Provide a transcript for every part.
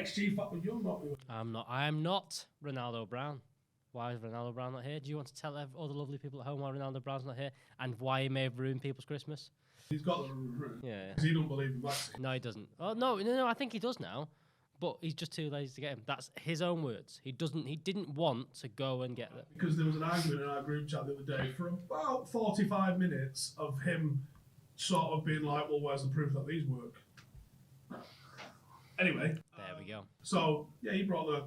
XG factor. You're not. I am not Ronaldo Brown. Why is Ronaldo Brown not here? Do you want to tell all the lovely people at home why Ronaldo Brown's not here and why he may have ruined people's Christmas? He's got the yeah. Because he don't believe in vaccine. No, he doesn't. Oh no! I think he does now, but he's just too lazy to get him. That's his own words. He didn't want to go and get them. Because there was an argument in our group chat the other day for about 45 minutes of him sort of being like, "Well, where's the proof that these work?" Anyway. There we go. So yeah, he brought the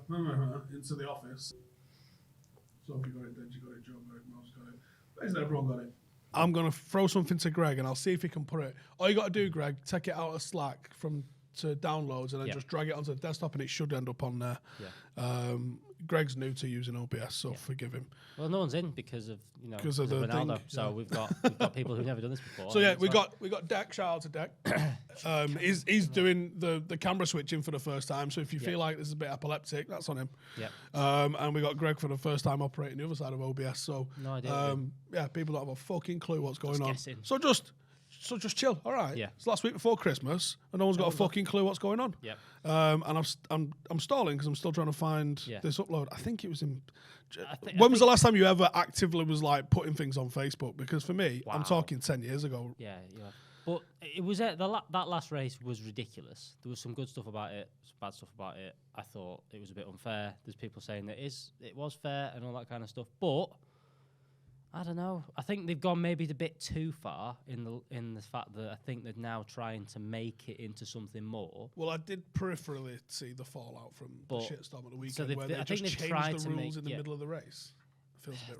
into the office. So if you got it, then you got it. Joe got it. Mouse got it. Basically, everyone got it. I'm going to throw something to Greg and I'll see if he can put it. All you got to do, Greg, take it out of Slack to downloads and then just drag it onto the desktop and it should end up on there. Yeah. Greg's new to using OBS, so forgive him. Well, no one's in because of the Ronaldo. Thing, so we've got people who've never done this before. So yeah, we got Deck. Shout out to Deck. He's doing the camera switching for the first time. So if you feel like this is a bit epileptic, that's on him. Yeah. And we got Greg for the first time operating the other side of OBS. So no idea. People don't have a fucking clue what's going on. Guessing. So just chill, all right. Yeah. It's last week before Christmas, and no one's got a fucking clue what's going on. Yeah. And I'm stalling because I'm still trying to find this upload. I think it was in. When was the last time you ever actively was like putting things on Facebook? Because for me, I'm talking 10 years ago. Yeah. But it was that last race was ridiculous. There was some good stuff about it, some bad stuff about it. I thought it was a bit unfair. There's people saying that it was fair and all that kind of stuff, but. I don't know. I think they've gone maybe a bit too far in the fact that I think they're now trying to make it into something more. Well, I did peripherally see the fallout from the shitstorm at the weekend where they just changed the rules in the middle of the race.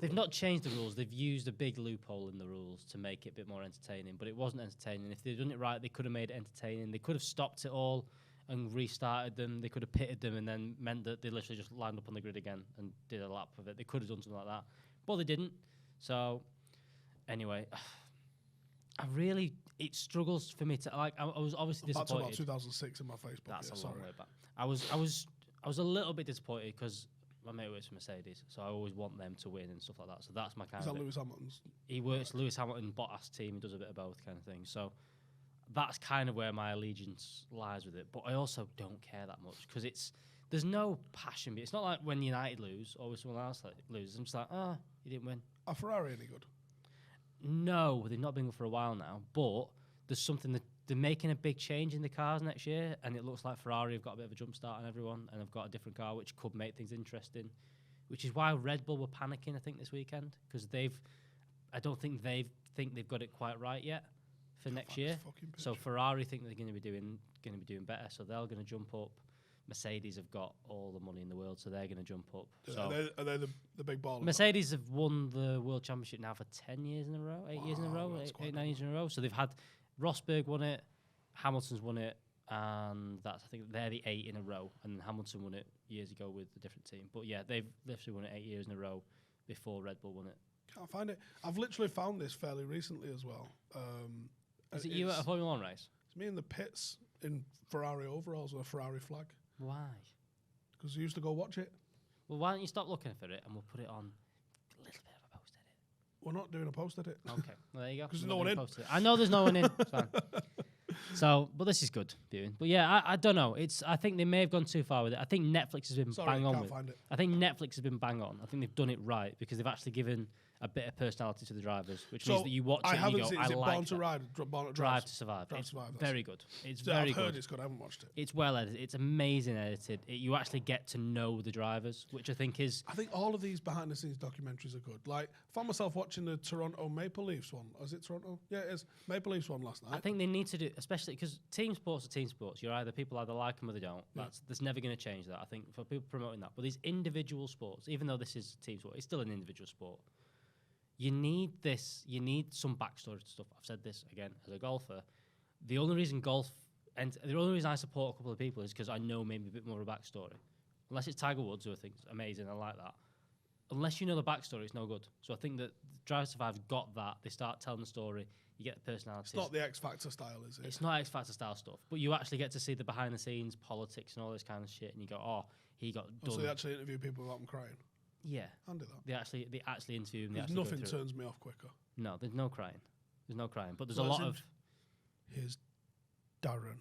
They've not changed the rules. They've used a big loophole in the rules to make it a bit more entertaining, but it wasn't entertaining. If they'd done it right, they could have made it entertaining. They could have stopped it all and restarted them. They could have pitted them and then meant that they literally just lined up on the grid again and did a lap of it. They could have done something like that, but they didn't. So, anyway, it struggles for me to like. I was obviously disappointed. That's about 2006 in my Facebook. That's a long way back. I was a little bit disappointed because my mate works for Mercedes, so I always want them to win and stuff like that. So that's my kind of. Is that Lewis Hamilton's? He works Lewis Hamilton Bottas team. He does a bit of both kind of thing. So that's kind of where my allegiance lies with it. But I also don't care that much because there's no passion. It's not like when United lose or when someone else loses. I'm just like, you didn't win. Are Ferrari any good? No, they've not been good for a while now. But there's something that they're making a big change in the cars next year, and it looks like Ferrari have got a bit of a jump start on everyone, and have got a different car which could make things interesting. Which is why Red Bull were panicking, I think, this weekend because I don't think they've got it quite right yet for next year. So Ferrari think they're going to be doing better, so they're going to jump up. Mercedes have got all the money in the world, so they're going to jump up. So are they the big baller? Mercedes have won the World Championship now for 10 years in a row, 8 years in a row, 9 years in a row. So they've had Rosberg won it, Hamilton's won it, and I think they're the 8 in a row. And Hamilton won it years ago with a different team. But yeah, they've literally won it 8 years in a row before Red Bull won it. Can't find it. I've literally found this fairly recently as well. Is it you at a Formula 1 race? It's me in the pits in Ferrari overalls with a Ferrari flag. Why? Because you used to go watch it. Well, why don't you stop looking for it and we'll put it on a little bit of a post edit? We're not doing a post edit. Okay, well, there you go. Because there's no one in. I know there's no one in. It's fine. So, but this is good viewing. But yeah, I don't know. I think they may have gone too far with it. I think Netflix has been bang on with it. I think Netflix has been bang on. I think they've done it right because they've actually given a bit of personality to the drivers, which means that you watch it and you go, I like Born to Ride, Drive to Survive. It's very good. It's very good. I've heard it's good. I haven't watched it. It's well edited. It's amazing edited. You actually get to know the drivers, which I think is... I think all of these behind-the-scenes documentaries are good. Like, I found myself watching the Toronto Maple Leafs one. Is it Toronto? Yeah, it is. Maple Leafs one last night. I think they need to do, especially because team sports are team sports. People either like them or they don't. That's never going to change that. I think for people promoting that. But these individual sports, even though this is team sport, it's still an individual sport. You need some backstory to stuff. I've said this again as a golfer. The only reason I support a couple of people is because I know maybe a bit more of a backstory. Unless it's Tiger Woods, who I think is amazing, I like that. Unless you know the backstory, it's no good. So I think that Drive to Survive's got that. They start telling the story, you get the personality. It's not the X Factor style, is it? It's not X Factor style stuff, but you actually get to see the behind the scenes, politics and all this kind of shit, and you go, he got done. So they actually interview people without them crying? Yeah. I'll do that. They actually interview them. Nothing turns me off quicker. No, there's no crying. But there's a lot of... Here's Darren.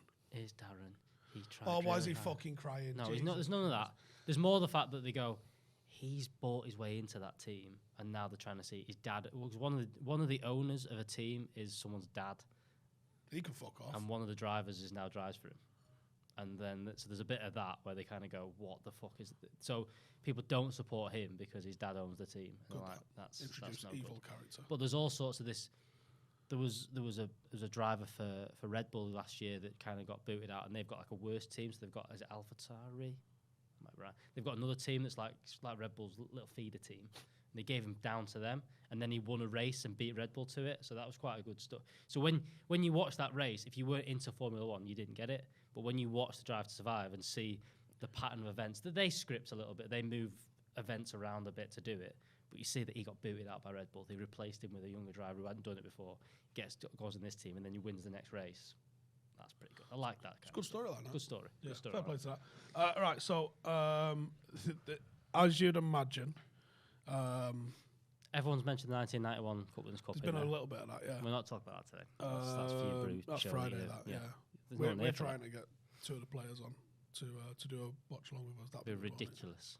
why is he fucking crying? No, Jesus. there's none of that. There's more the fact that they go, he's bought his way into that team, and now they're trying to see his dad. One of the owners of a team is someone's dad. He can fuck off. And one of the drivers now drives for him. And then so there's a bit of that where they kind of go, what the fuck is it? So people don't support him because his dad owns the team. And like, that's no evil good. Character. But there's all sorts of this. There was a driver for Red Bull last year that kind of got booted out, and they've got like a worse team. So they've got, is it AlphaTauri? Right. They've got another team that's like Red Bull's little feeder team. And they gave him down to them, and then he won a race and beat Red Bull to it. So that was quite a good stuff. So when you watch that race, if you weren't into Formula One, you didn't get it. But when you watch the Drive to Survive and see the pattern of events, that they script a little bit, they move events around a bit to do it. But you see that he got booted out by Red Bull. They replaced him with a younger driver who hadn't done it before. Goes in this team, and then he wins the next race. That's pretty good. I like that. It's a good storyline. Good story. Yeah, good story. Fair play to that. Right, so as you'd imagine, everyone's mentioned the 1991 Cup Winners' Cup. there's been a little bit of that. Yeah, we're not talking about that today. That's for you, Bruce. That's Friday. That yeah. We're trying to get 2 of the players on to do a watch along with us. That'd be ridiculous.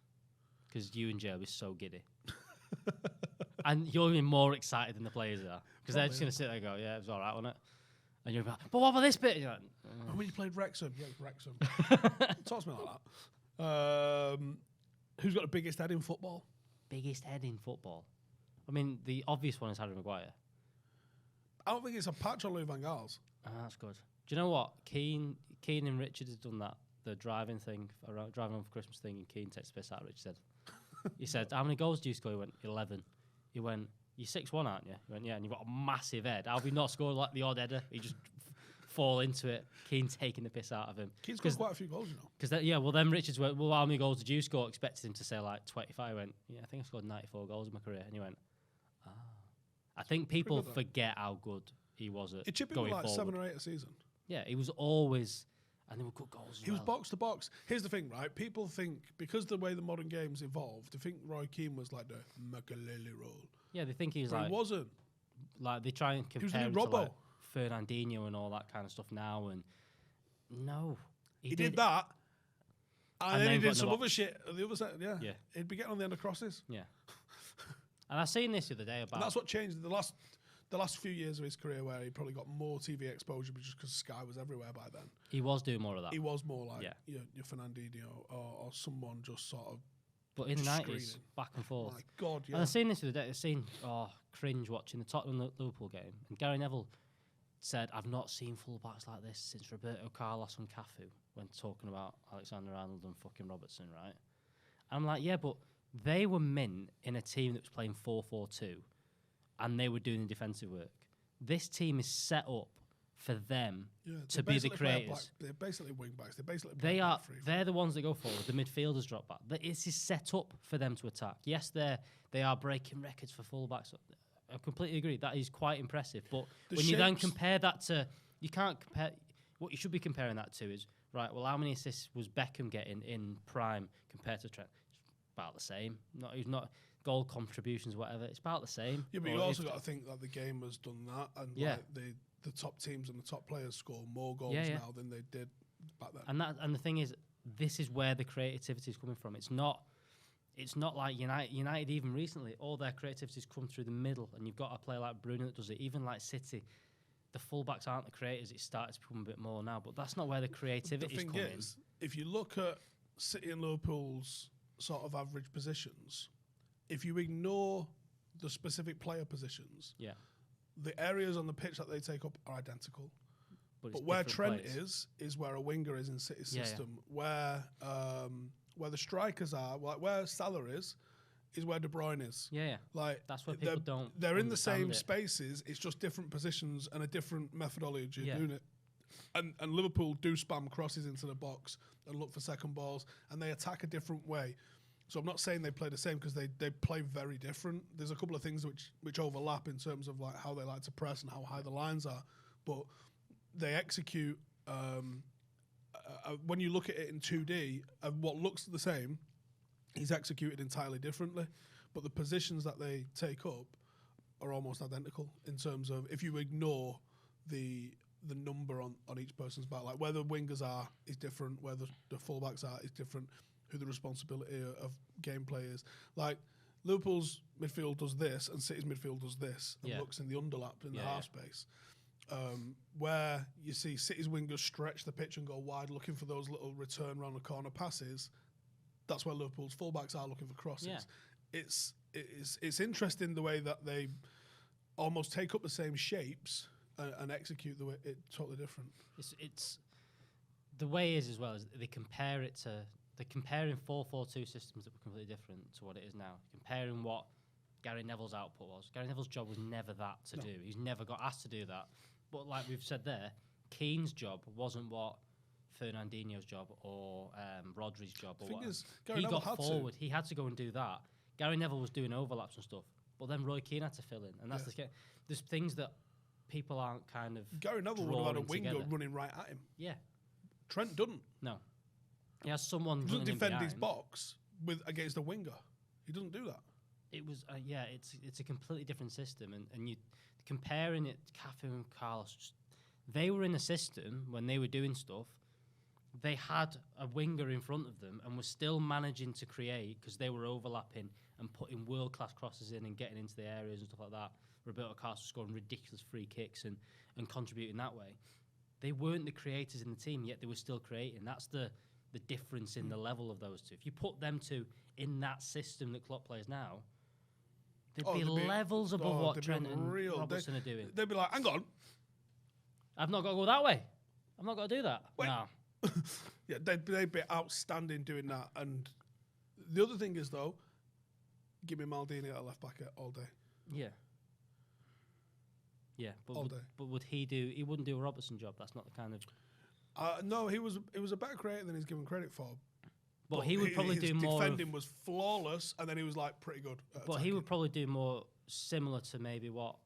Because you and Joe is so giddy. And you're even more excited than the players are. Because they're just going to sit there and go, yeah, it was all right, wasn't it? And you're like, but what about this bit? And you're like, and when you played Wrexham, Wrexham. Talk to me like that. Who's got the biggest head in football? Biggest head in football? I mean, the obvious one is Harry Maguire. I don't think it's a patch on Lou Van Gaal's. That's good. Do you know what? Keane and Richard has done that. The driving thing, driving home for Christmas thing, and Keane takes the piss out of Richard. He said, how many goals do you score? He went, 11. He went, you're 6'1", aren't you? He went, yeah, and you've got a massive head. How have you not scored like the odd header? He just fall into it. Keane taking the piss out of him. Keane's got quite a few goals, you know. Because well, then Richards went, well, how many goals did you score? Expected him to say like 25. He went, yeah, I think I scored 94 goals in my career. And he went, I think people forget how good he was at going like forward. 7 or 8 a season. Yeah, he was always, and they were good goals. He was box to box. Here's the thing, right? People think because the way the modern game's evolved, they think Roy Keane was like the Makelele role. Yeah, they think he's but like. He wasn't. Like they try and compare him to like Fernandinho and all that kind of stuff now, and no, he did that, and then he did some other shit on the other side. Yeah, he'd be getting on the end of crosses. Yeah, and I seen this the other day about. And that's what changed the last few years of his career, where he probably got more TV exposure, but just because Sky was everywhere by then. He was doing more of that. He was more like your Fernandinho or someone just sort of. But in the 90s, back and forth. My God, yeah. And I've seen this the other day. I've seen, cringe watching the Tottenham Liverpool game. And Gary Neville said, I've not seen fullbacks like this since Roberto Carlos and Cafu when talking about Alexander-Arnold and fucking Robertson, right? And I'm like, yeah, but they were mint in a team that was playing 4-4-2 and they were doing the defensive work. This team is set up for them to be the creators. They're basically wing backs. They're the ones that go forward. The midfielders drop back. This is set up for them to attack. Yes, they are breaking records for fullbacks. I completely agree. That is quite impressive. But when you then compare that to, you can't compare. What you should be comparing that to is right. Well, how many assists was Beckham getting in prime compared to Trent? It's about the same. He's not goal contributions, whatever. It's about the same. Yeah, but you also got to think that the game has done that, and like the top teams and the top players score more goals now than they did back then. And the thing is, this is where the creativity is coming from. It's not like United even recently, all their creativity's come through the middle, and you've got a player like Bruno that does it. Even like City, the fullbacks aren't the creators. It's started to become a bit more now, but that's not where the creativity is coming. The thing is, if you look at City and Liverpool's sort of average positions, if you ignore the specific player positions, the areas on the pitch that they take up are identical. But where Trent is where a winger is in City's system. Where the strikers are, like where Salah is where De Bruyne is. Yeah. Like that's where people don't. They're in the same spaces. It's just different positions and a different methodology of doing it. And Liverpool do spam crosses into the box and look for second balls, and they attack a different way. So I'm not saying they play the same because they play very different. There's a couple of things which overlap in terms of like how they like to press and how high the lines are, but they execute. When you look at it in 2D, what looks the same, he's executed entirely differently. But the positions that they take up are almost identical in terms of if you ignore the the number on each person's back. Like where the wingers are is different, where the fullbacks are is different, who the responsibility of gameplay is. Like Liverpool's midfield does this and City's midfield does this and looks in the underlap in the half space. Where you see City's wingers stretch the pitch and go wide looking for those little return round the corner passes, that's where Liverpool's fullbacks are looking for crosses. Yeah. It's interesting the way that they almost take up the same shapes and execute the way it totally different. It's the way is as well as they compare it to they're comparing 4-4-2 systems that were completely different to what it is now. Comparing what Gary Neville's output was. Gary Neville's job was never that to do. He's never got asked to do that. But like we've said there, Keane's job wasn't what Fernandinho's job or Rodri's job or what. He got forward. He had to go and do that. Gary Neville was doing overlaps and stuff. But then Roy Keane had to fill in. And that's there's things that people aren't kind of Gary Neville would have had a winger running right at him. Yeah. Trent doesn't. No. He has someone He doesn't defend his behind. box against a winger. He doesn't do that. It was it's a completely different system, and you comparing it, Cafu and Carlos, they were in a system when they were doing stuff. They had a winger in front of them and were still managing to create because they were overlapping and putting world class crosses in and getting into the areas and stuff like that. Roberto Carlos was scoring ridiculous free kicks and contributing that way. They weren't the creators in the team, yet they were still creating. That's the difference in the level of those two. If you put them two in that system that Klopp plays now, they'd be levels above what Trent and Robertson are doing. They'd be like, hang on. I've not got to go that way. I've not got to do that. Wait. No. Yeah, they'd be outstanding doing that. And the other thing is, though, give me Maldini at a left back all day. Yeah. Yeah, all day. But would he do? He wouldn't do a Robertson job. That's not the kind of. No, he was a better creator than he's given credit for. But he would probably do more. His defending was flawless, and then he was like pretty good. But he would probably do more similar to maybe what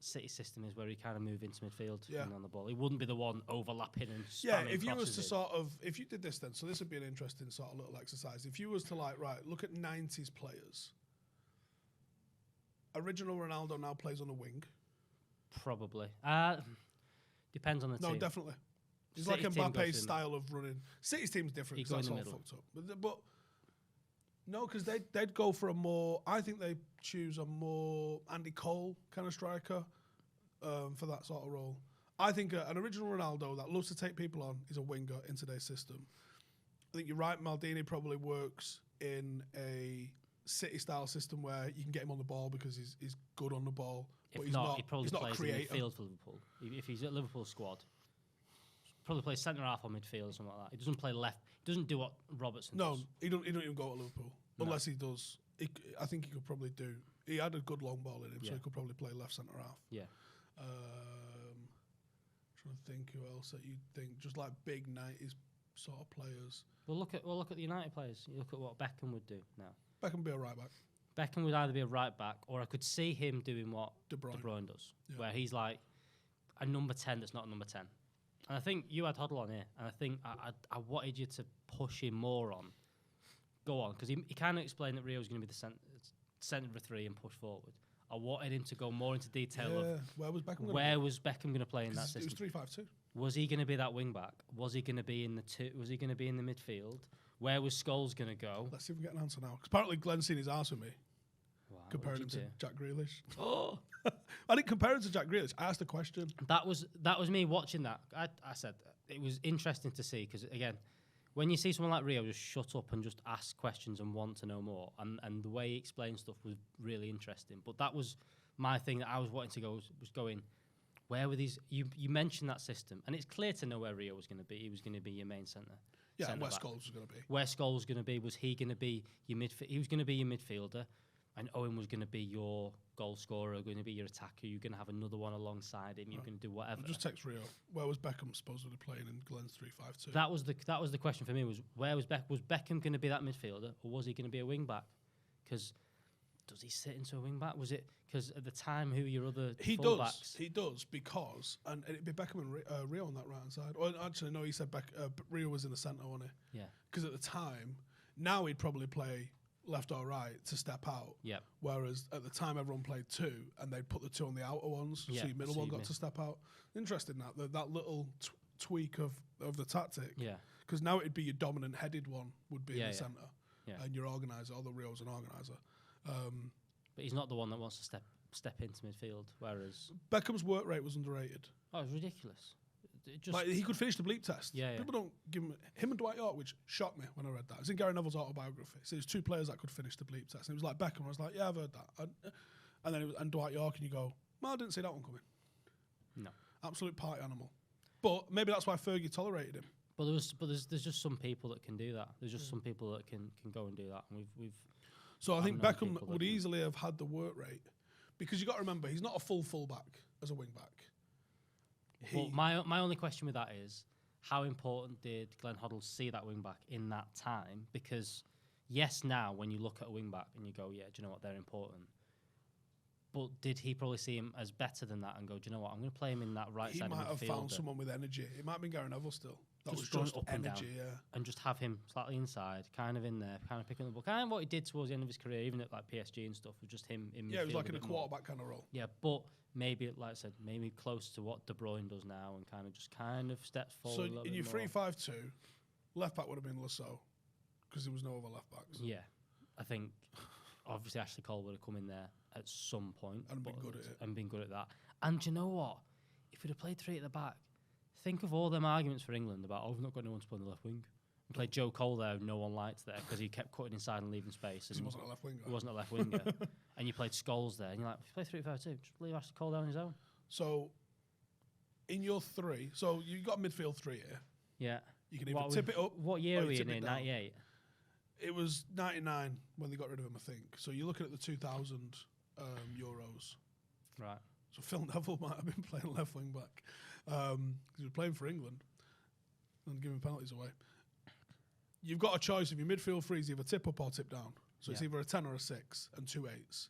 City system is, where he kind of move into midfield and on the ball. He wouldn't be the one overlapping and spamming if you was to in. if you did this then, so this would be an interesting sort of little exercise. If you was to look at 90s players. Original Ronaldo now plays on a wing. Probably. Depends on the team. No, definitely. It's City like Mbappe's style of running. City's team's different because that's all fucked up. But no, because they'd go for a more. I think they choose a more Andy Cole kind of striker for that sort of role. I think an original Ronaldo that loves to take people on is a winger in today's system. I think you're right. Maldini probably works in a City style system where you can get him on the ball because he's good on the ball. But If not, he probably plays in midfield for Liverpool. If he's at Liverpool squad, probably plays centre half or midfield or something like that. He doesn't play left. He doesn't do what Robertson does. No, he don't even go to Liverpool unless he does. I think he could probably do. He had a good long ball in him, so he could probably play left centre half. Yeah. Trying to think who else that you think just like big 90s sort of players. We'll look at the United players. You look at what Beckham would do now. Beckham would be a right back. Beckham would either be a right back, or I could see him doing what De Bruyne does, where he's like a number 10 that's not a number 10. And I think you had Hoddle on here, and I think I wanted you to push him more on. Go on, because he kind of explained that Rio was going to be the centre of 3 and push forward. I wanted him to go more into detail of where was Beckham going to play in that system. It was 3-5-2. Was he going to be that wing back? Was he going to be in the Was he going to be in the midfield? Where was Scholes going to go? Let's see if we get an answer now. Because apparently Glenn's seen his arse with me. Wow, comparing him to Jack Grealish. Oh, I didn't compare him to Jack Grealish. I asked a question. That was me watching that. I said it was interesting to see because again, when you see someone like Rio just shut up and just ask questions and want to know more, and the way he explained stuff was really interesting. But that was my thing that I was wanting to go was going. Where were these? You mentioned that system, and it's clear to know where Rio was going to be. He was going to be your main centre. Yeah, and where Scholes was going to be. Where Scholes was going to be. Was he going to be your midfield? He was going to be your midfielder, and Owen was going to be your goal scorer, going to be your attacker. You're going to have another one alongside him. You're going to do whatever. Just text Rio. Where was Beckham supposedly playing in Glenn's 3-5-2? That was the question for me. Was where was Beckham going to be that midfielder, or was he going to be a wing back? Because does he sit into a wing back? Was it because at the time who were your other fullbacks? He does because and it'd be Beckham and Rio on that right hand side. Well, actually, no, he said Rio was in the centre, wasn't he? Yeah. Because at the time, now he'd probably play left or right, to step out. Yeah. Whereas at the time, everyone played 2, and they'd put the 2 on the outer ones, so your middle one got to step out. Interesting that little tweak of the tactic. Yeah. Because now it'd be your dominant headed one would be in the centre. Yeah. And your organiser, although Rio's an organiser. But he's not the one that wants to step into midfield, whereas... Beckham's work rate was underrated. Oh, it was ridiculous. Like, he could finish the bleep test. Yeah, People don't give him and Dwight York, which shocked me when I read that. It's in Gary Neville's autobiography. So there's 2 players that could finish the bleep test. And it was like Beckham. I was like, yeah, I've heard that. And then and Dwight York, and you go, well, I didn't see that one coming. No. Absolute party animal. But maybe that's why Fergie tolerated him. But there's just some people that can do that. There's just some people that can go and do that. And we've. So I think Beckham would easily have had the work rate, because you got to remember, he's not a fullback as a wing back. Well, my only question with that is, how important did Glenn Hoddle see that wing back in that time? Because yes, now when you look at a wing back and you go, yeah, do you know what, they're important. But did he probably see him as better than that and go, do you know what, I'm going to play him in that right side of midfield? He might have found someone with energy. It might have been Gary Neville still. That was just up energy, and down, and just have him slightly inside, kind of in there, kind of picking the ball. Kind of what he did towards the end of his career, even at like PSG and stuff, was just him in midfield. Yeah, it was like in a quarterback kind of role. Yeah, but maybe, like I said, maybe close to what De Bruyne does now, and kind of steps forward. So in your 3-5-2, left back would have been Lasso, because there was no other left backs. Yeah, I think obviously Ashley Cole would have come in there at some point and been good at it. And been good at that. And do you know what? If we'd have played 3 at the back, think of all them arguments for England about, we've not got no one to play on the left wing. We played Joe Cole there, no one liked there, because he kept cutting inside and leaving space. He wasn't a left winger. He wasn't a left winger. And you played Scholes there, and you're like, if you play 3-5-2, just leave Ashley Cole down his own. So, in your 3, so you've got midfield 3 here. Yeah. You can either tip it up. What year were you in? 98? It was 99 when they got rid of him, I think. So you're looking at the 2000 Euros. Right. So Phil Neville might have been playing left wing back. Because he was playing for England and giving penalties away. You've got a choice. If your midfield 3 is either tip up or tip down. So it's either a 10 or a 6 and 2 8s.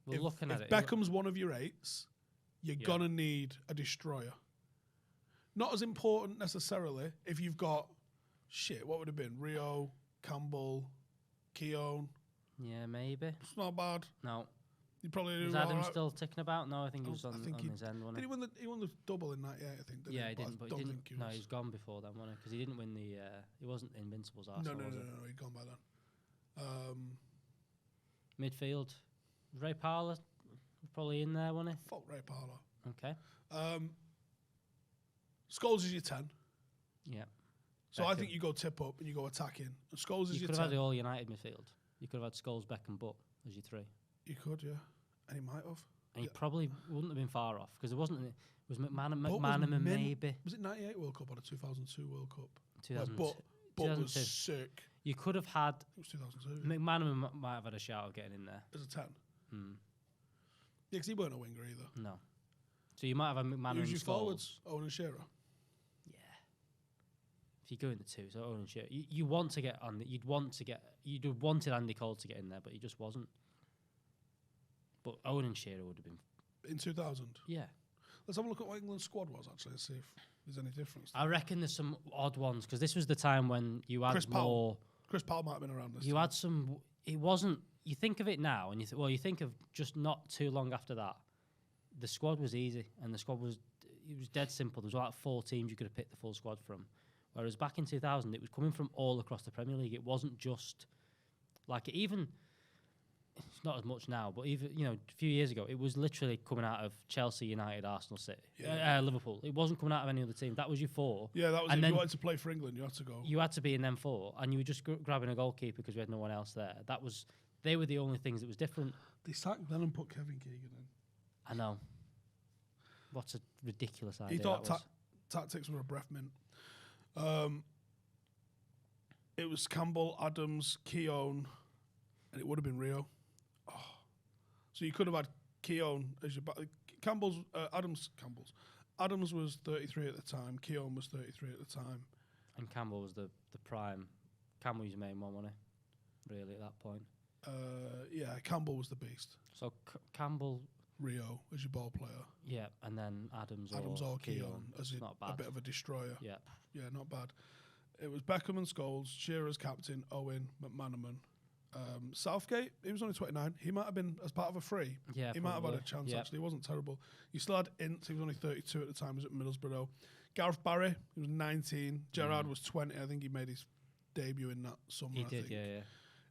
We're looking at it. If Beckham's one of your 8s, you're going to need a destroyer. Not as important necessarily if you've got, what would have been? Rio, Campbell, Keown. Yeah, maybe. It's not bad. No. You probably do. Was Adam still ticking about? No, I think he was on his end, wasn't he? He won the double in '98, I think. Yeah, he didn't. But he didn't. He was. No, he's gone before then, wasn't he? Because he didn't win the. He wasn't Invincibles. No, he'd gone by then. Midfield, Ray Parlour, probably in there, wasn't he? Fuck Ray Parlour. Okay. Scholes is your 10. Yeah. So Beckham. I think you go tip up and you go attacking. And Scholes is your 10. You could have had the All United midfield. You could have had Scholes, Beckham, Butt as your 3. You could, yeah. And he might have. And he probably wouldn't have been far off, because it wasn't. It was McManaman maybe. Was it '98 World Cup or the 2002 World Cup? 2002. Butt was sick. You could have had. It was 2002. McManaman might have had a shout of getting in there. As a 10? Yeah, because he weren't a winger either. No. So you might have a McManaman. Who's your forwards? Owen and Shearer? Yeah. If you go in the 2, so Owen and Shearer. You want to get on. You'd have wanted Andy Cole to get in there, but he just wasn't. But Owen and Shearer would have been. In 2000? Yeah. Let's have a look at what England's squad was, actually, and see if there's any difference. I reckon there's some odd ones, because this was the time when you had Chris Powell might have been around this You time. had some. It wasn't. You think of it now, and you think of just not too long after that. The squad was easy, and it was dead simple. There was like 4 teams you could have picked the full squad from. Whereas back in 2000, it was coming from all across the Premier League. It wasn't just like even. It's not as much now, but even a few years ago, it was literally coming out of Chelsea, United, Arsenal, City, Liverpool. It wasn't coming out of any other team. That was your 4. Yeah, that was. And if you wanted to play for England, you had to go. You had to be in them 4, and you were just grabbing a goalkeeper because we had no one else there. They were the only things that was different. They sacked them and put Kevin Keegan in. I know. What's a ridiculous idea. He thought tactics were a breath mint. It was Campbell, Adams, Keown, and it would have been Rio. So you could have had Keown as your back. Adams was 33 at the time. Keown was 33 at the time. And Campbell was the prime. Campbell was your main one, wasn't he? Really, at that point. Yeah, Campbell was the beast. So Campbell, Rio as your ball player. Yeah, and then Adams or Keown as a bit of a destroyer. Yeah, not bad. It was Beckham and Scholes, Shearer's captain, Owen, McManaman, Southgate, he was only 29. He might have been as part of a free. Yeah, he might have had probably. a chance. Yeah. Actually, he wasn't terrible. You still had Ince. He was only 32 at the time. He was at Middlesbrough. Gareth Barry, he was 19. Gerrard was 20. I think he made his debut in that summer. He I did, think.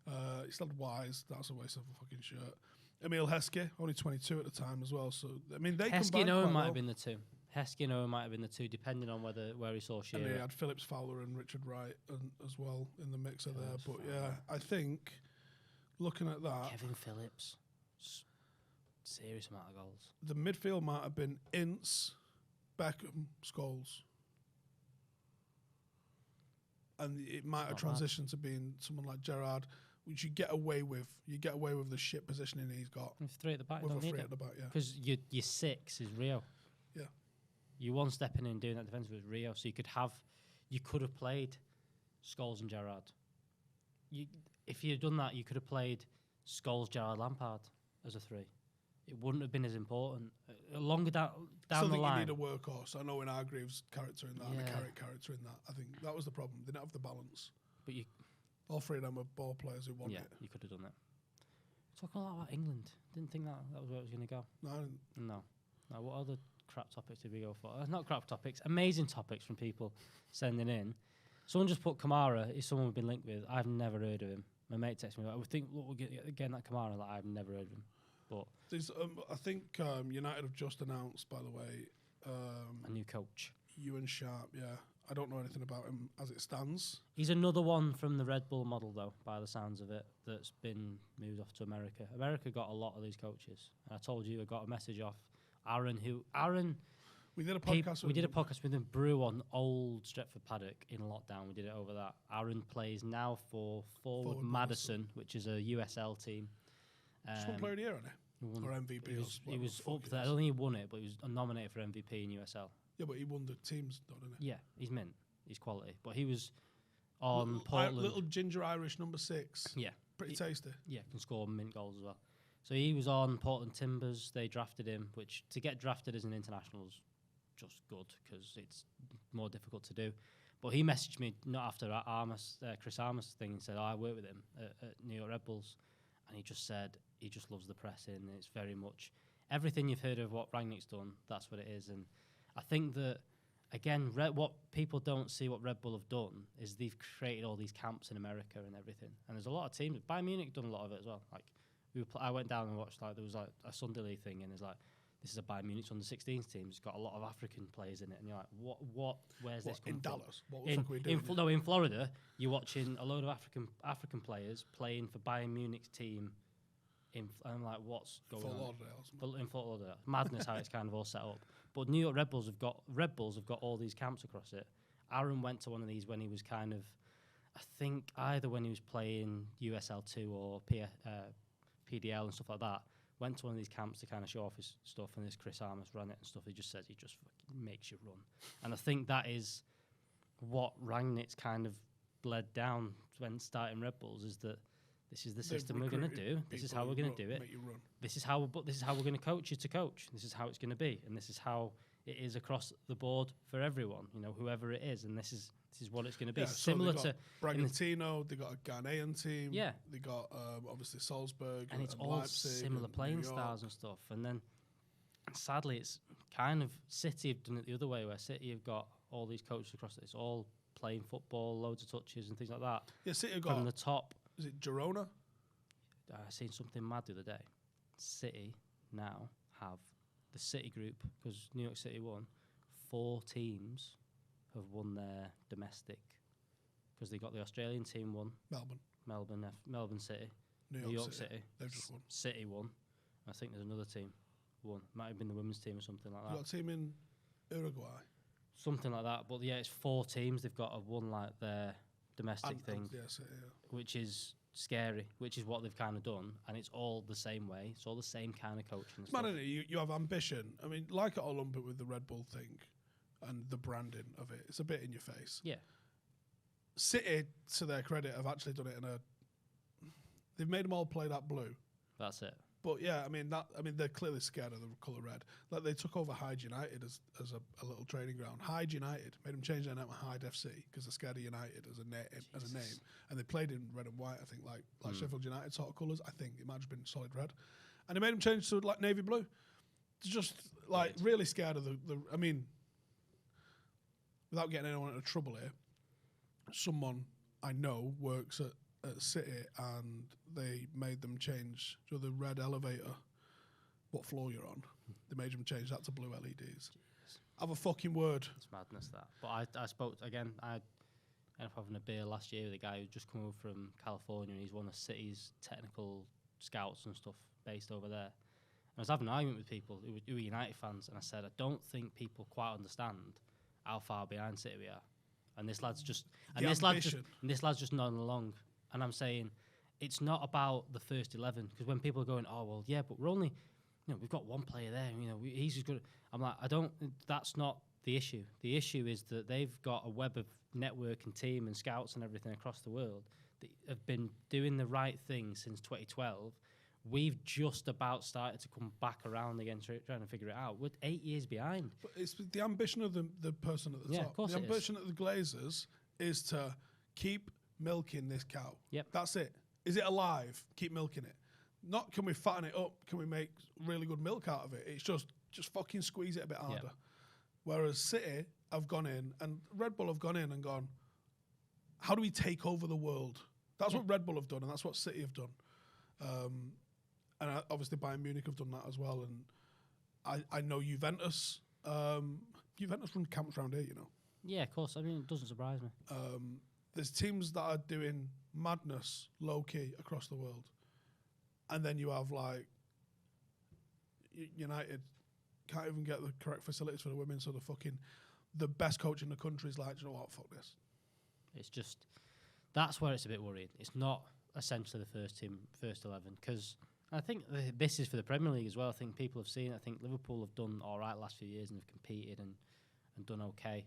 yeah. He still had Wise. That's a waste of a fucking shirt. Emil Heskey, only 22 at the time as well. So I mean, they Heskey combined and Owen quite might well. have been the two. Heskey and Owen might have been the two, depending on where he saw And Shearer. he had Phillips Fowler and Richard Wright as well in the mixer there. Phillips But Fowler. yeah, I think looking at that, Kevin Phillips, serious amount of goals. the midfield might have been Ince, Beckham, Scholes. And it might have Not bad. transitioned to being someone like Gerrard, which you get away with. You get away with the shit positioning he's got With three at the back, with don't a need three it. at the back, yeah. Because your six is Rio. Yeah. You one stepping in doing that defence was Rio, so you could have played Scholes and Gerrard. If you'd done that, you could have played Scholes, Gerrard, Lampard as a three. It wouldn't have been as important. Longer down Still the think line. you need a workhorse. I know in Hargreaves' character in that and a Yeah. Carrick character in that. I think that was the problem. They didn't have the balance. But you, All three of them are ball players who want yeah, it. you could have done that. Talking a lot about England. Didn't think that was where it was going to go. No, I didn't. No. No. What other crap topics did we go for? Not crap topics. Amazing topics from people sending in. Someone just put Kamara is someone we've been linked with. I've never heard of him. My mate texted me, we think we'll get again that Kamara. Like, I've never heard of him. But There's, I think United have just announced, by the way, a new coach. Ewan Sharp. Yeah, I don't know anything about him as it stands. He's another one from the Red Bull model, though, by the sounds of it, that's been moved off to America. America got a lot of these coaches. I told you I got a message off Aaron. We did a podcast. We did a podcast with him, Brew, on old Stretford Paddock in lockdown. We did it over that. Aaron plays now for Forward Madison, which is a USL team. Just one player of the year, on it. He won- Or MVP. He was up there. I don't think he won it, but he was nominated for MVP in USL. Yeah, but he won the teams, though, didn't he? Yeah, he's mint. He's quality. But he was on little, Portland. little ginger Irish number 6. Yeah. Pretty tasty. Yeah, can score mint goals as well. So he was on Portland Timbers. They drafted him, which to get drafted as an international is just good because it's more difficult to do. But he messaged me not after Chris Armas thing and said, I work with him at New York Red Bulls. And he just said he just loves the pressing. And it's very much everything you've heard of what Rangnick's done, that's what it is. And I think that, again, what people don't see what Red Bull have done is they've created all these camps in America and everything. And there's a lot of teams. Bayern Munich done a lot of it as well. Like I went down and watched, like, there was like a Sunday League thing, and it's like, this is a Bayern Munich under 16s team. It's got a lot of African players in it, and you're like, where's this coming in from? Dallas? What the fuck are we doing? In Florida, you're watching a load of African players playing for Bayern Munich's team. I'm like, what's going on? In Fort Lauderdale, madness how it's kind of all set up. But New York Red Bulls have got all these camps across it. Aaron went to one of these when he was kind of, I think either when he was playing USL 2 or PDL and stuff like that. Went to one of these camps to kind of show off his stuff, and this Chris Armas ran it and stuff. He just says he just fucking makes you run, and I think that is what Rangnick's kind of bled down when starting Red Bulls, is that this is the system we're going to do. This is how we're going to do it. This is how we're going to coach you to coach. This is how it's going to be, and this is how it is across the board for everyone. You know, whoever it is, and this is what it's going to be. Yeah, Similar so to Bragantino, they got a Ghanaian team. Yeah, they got obviously Salzburg, and it's all Leipzig, similar playing styles and stuff. And then, sadly, it's kind of City have done it the other way, where City have got all these coaches across it. It's all playing football, loads of touches and things like that. Yeah, City have got from the top. Is it Girona? I seen something mad the other day. City now have the City group, because New York City won. 4 teams have won their domestic, because they got the Australian team won. Melbourne City. New York City. They've just won. City won. I think there's another team won. Might have been the women's team or something like that. You got a team in Uruguay. Something like that. But yeah, it's 4 teams. They've got a won like their domestic thing, City, yeah. which is scary, which is what they've kind of done, and it's all the same way. It's all the same kind of coaching. It's mad, isn't it? You have ambition. I mean, like it all lump it with the Red Bull thing and the branding of it. It's a bit in your face. Yeah. City, to their credit, have actually done it in a... They've made them all play that blue. That's it. But yeah, I mean they're clearly scared of the colour red. Like they took over Hyde United as a little training ground. Hyde United made them change their name to Hyde FC because they're scared of United as a name. And they played in red and white. I think like Sheffield United sort of colours. I think it might have been solid red, and they made them change to like navy blue. It's just like really scared of the. I mean, without getting anyone into trouble here, someone I know works at City, and they made them change to the red elevator. What floor you're on? They made them change that to blue LEDs. Jeez. Have a fucking word. It's madness that. But I spoke again. I ended up having a beer last year with a guy who's just come over from California, and he's one of City's technical scouts and stuff based over there. And I was having an argument with people who were United fans, and I said I don't think people quite understand how far behind City we are. And this lad's just this lad's just nodding along. And I'm saying it's not about the first 11, because when people are going, oh well, yeah, but we're only, we've got one player there, he's just good. I'm like, that's not the issue. The issue is that they've got a web of network and team and scouts and everything across the world that have been doing the right thing since 2012. We've just about started to come back around again, trying to figure it out. We're 8 years behind. But it's the ambition of the person at the top. Of course the ambition of the Glazers is to keep milking this cow. Yep. That's it. Is it alive? Keep milking it. Not can we fatten it up? Can we make really good milk out of it? It's just fucking squeeze it a bit harder. Yep. Whereas City have gone in, and Red Bull have gone in and gone, how do we take over the world? That's what Red Bull have done, and that's what City have done. And obviously Bayern Munich have done that as well. And I know Juventus. Juventus run camps around here, Yeah, of course. I mean, it doesn't surprise me. There's teams that are doing madness low-key across the world. And then you have, like, United can't even get the correct facilities for the women, so the best coach in the country is like, you know what, fuck this. It's just, that's where it's a bit worrying. It's not essentially the first 11, because I think this is for the Premier League as well. I think people have seen it. I think Liverpool have done all right last few years and have competed and done okay.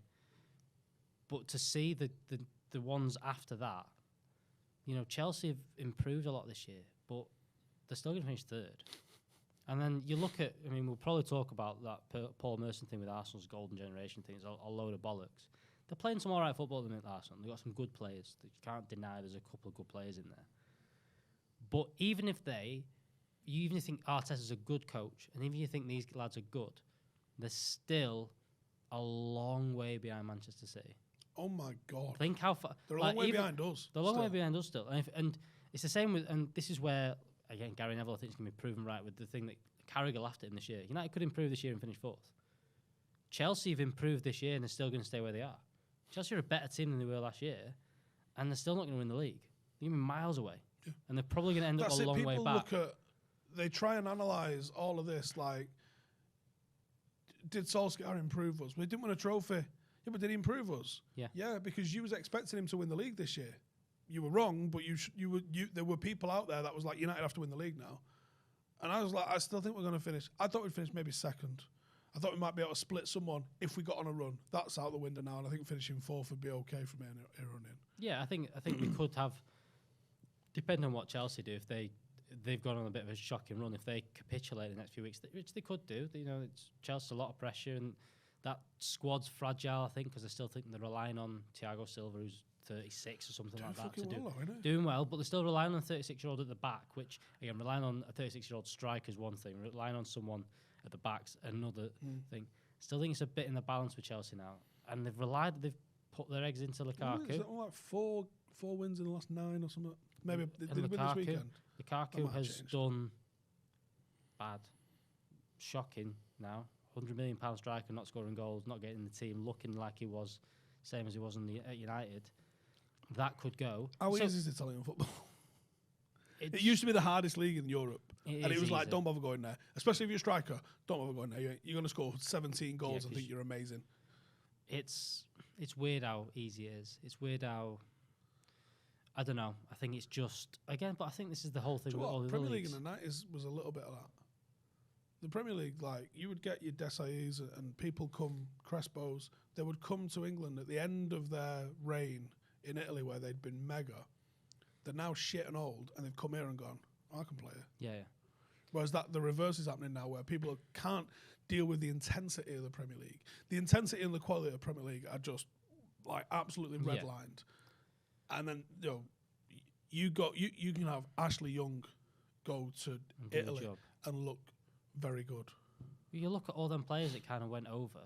But to see the ones after that, Chelsea have improved a lot this year, but they're still going to finish third. And then you look at, we'll probably talk about that Paul Merson thing with Arsenal's golden generation thing. It's a load of bollocks. They're playing some all right football at the minute, Arsenal. They've got some good players. You can't deny there's a couple of good players in there. But even if you think Arteta's a good coach, and even if you think these lads are good, they're still a long way behind Manchester City. Oh my God! Think how far they're a long way behind us. They're a long way behind us still, and it's the same with. And this is where again Gary Neville I think is going to be proven right with the thing that Carragher laughed at him this year. United could improve this year and finish fourth. Chelsea have improved this year and they're still going to stay where they are. Chelsea are a better team than they were last year, and they're still not going to win the league. They're going to be miles away, and they're probably going to end up a long way back. They try and analyse all of this like, did Solskjaer improve us? We didn't win a trophy. Yeah, but did he improve us? Yeah, because you was expecting him to win the league this year. You were wrong, but there were people out there that was like, United have to win the league now. And I was like, I still think we're going to finish. I thought we'd finish maybe second. I thought we might be able to split someone if we got on a run. That's out the window now, and I think finishing fourth would be okay from here on in. Yeah, I think we could have, depending on what Chelsea do, if they've gone on a bit of a shocking run, if they capitulate the next few weeks, which they could do. It's Chelsea a lot of pressure, and that squad's fragile, I think, because I still think they're relying on Thiago Silva, who's 36 or something like that, to doing well, but they're still relying on a 36-year-old at the back, which, again, relying on a 36-year-old striker is one thing, relying on someone at the back's another thing. Still think it's a bit in the balance with Chelsea now, and they've put their eggs into Lukaku. Is it like four wins in the last 9 or something? Maybe they did win this weekend. Lukaku has done bad, shocking now. £100 million striker, not scoring goals, not getting the team, looking like he was, same as he was at United. That could go. How easy is Italian football? It used to be the hardest league in Europe. And it was like, don't bother going there. Especially if you're a striker, don't bother going there. You're going to score 17 goals and think you're amazing. It's weird how easy it is. It's weird how, I don't know. I think it's just, again, but I think this is the whole thing with all the Premier League leagues. in the 90s was a little bit of that. The Premier League, like, you would get your Desai's and people come, Crespo's, they would come to England at the end of their reign in Italy where they'd been mega. They're now shit and old, and they've come here and gone, I can play it. Yeah. Whereas the reverse is happening now, where people can't deal with the intensity of the Premier League. The intensity and the quality of the Premier League are just like absolutely redlined. And then you can have Ashley Young go to Italy and look very good. You look at all them players that kind of went over.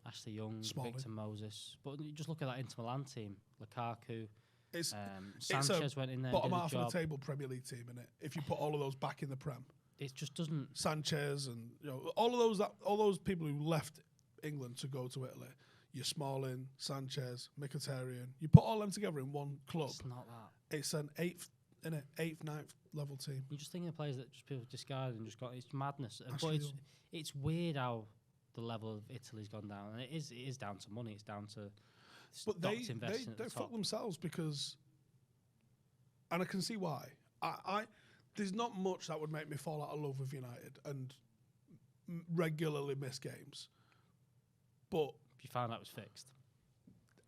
Ashley Young, Smalling. Victor Moses. But you just look at that Inter Milan team. Lukaku. Sanchez Sanchez went in there. Bottom did half a job. of the table Premier League team, innit? If you put all of those back in the Prem. It just doesn't. Sanchez and all those people who left England to go to Italy. Your Smalling, Sanchez, Mkhitaryan. You put all them together in one club. It's not that. It's an eighth, ninth level team. You're just thinking of players that just people discarded and just got. It's madness. Actually, but it's weird how the level of Italy's gone down, and it is down to money. It's down to. But they fuck themselves because, and I can see why. I there's not much that would make me fall out of love with United and regularly miss games, but if you found out it was fixed,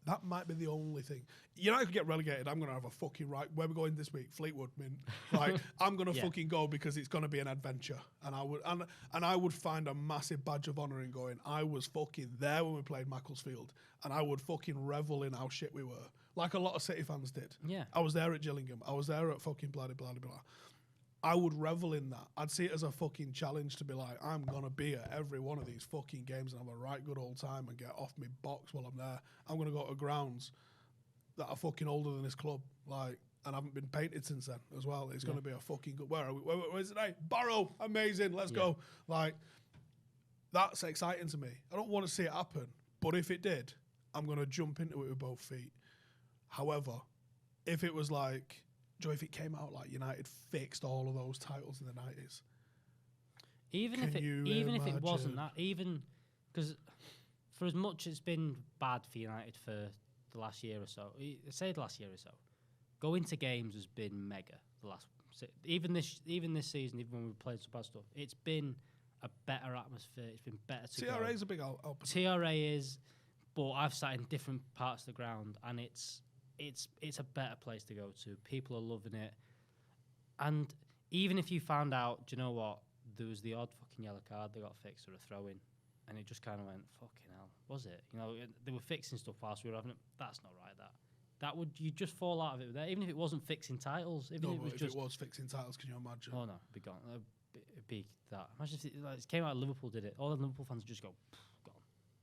that might be the only thing. United could get relegated. I'm going to have a fucking right. Where we're going this week? Fleetwood, mint. Like I'm going to fucking go because it's going to be an adventure, and I would find a massive badge of honour in going. I was fucking there when we played Macclesfield, and I would fucking revel in how shit we were, like a lot of City fans did. Yeah, I was there at Gillingham. I was there at fucking blah blah blah blah. I would revel in that. I'd see it as a fucking challenge to be like, I'm going to be at every one of these fucking games and have a right good old time and get off my box while I'm there. I'm going to go to grounds that are fucking older than this club, like, and haven't been painted since then as well. It's going to be a fucking good. Where are we? Where is it today? Barrow, amazing. Let's go. Like, that's exciting to me. I don't want to see it happen, but if it did, I'm going to jump into it with both feet. However, if it was like, if it came out like United fixed all of those titles in the 90s, even if it wasn't that, even because for as much it's been bad for United for the last year or so, going to games has been mega. The last even this season, even when we played some bad stuff, it's been a better atmosphere. It's been better to TRA go. is a big help. TRA is, but I've sat in different parts of the ground and it's a better place to go to. People are loving it. And even if you found out, do you know what, there was the odd fucking yellow card that got fixed or a throw-in, and it just kind of went, fucking hell, was it? You know, they were fixing stuff whilst we were having it. That's not right, that would, you just fall out of it there, even if it wasn't fixing titles. If it was fixing titles, can you imagine? Oh, no, it'd be gone. It'd be that. Imagine if it came out of Liverpool, did it? All the Liverpool fans would just go, gone.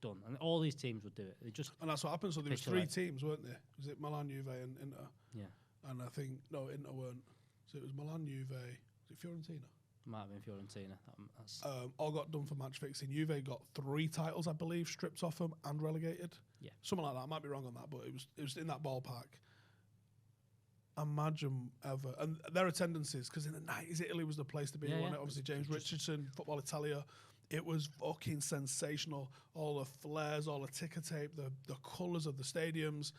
Done. And all these teams would do it. And that's what happened. So there was three teams, weren't there? Was it Milan, Juve, and Inter? Yeah. And I think Inter weren't. So it was Milan, Juve. Was it Fiorentina? Might have been Fiorentina. That's all got done for match fixing. Juve got 3 titles, I believe, stripped off them and relegated. Yeah. Something like that. I might be wrong on that, but it was in that ballpark. Imagine ever, and their attendances, because in the 90s Italy was the place to be. Obviously James Richardson, Football Italia. It was fucking sensational. All the flares, all the ticker tape, the colours of the stadiums.